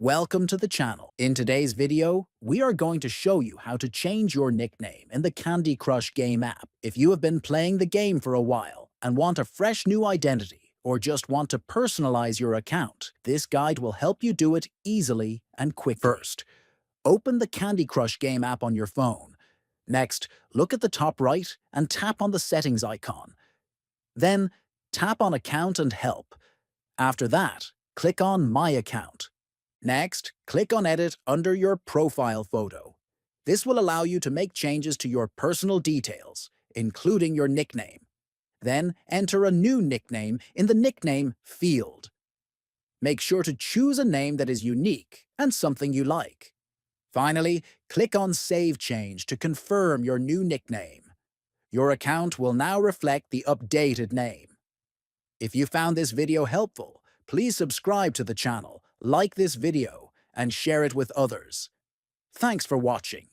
Welcome to the channel. In today's video, we are going to show you how to change your nickname in the Candy Crush game app. If you have been playing the game for a while and want a fresh new identity, or just want to personalize your account, this guide will help you do it easily and quickly. First, open the Candy Crush game app on your phone. Next, look at the top right and tap on the settings icon. Then, tap on Account and Help. After that, click on My Account. Next, click on Edit under your profile photo. This will allow you to make changes to your personal details, including your nickname. Then, enter a new nickname in the Nickname field. Make sure to choose a name that is unique and something you like. Finally, click on Save Change to confirm your new nickname. Your account will now reflect the updated name. If you found this video helpful, please subscribe to the channel, like this video, and share it with others. Thanks for watching.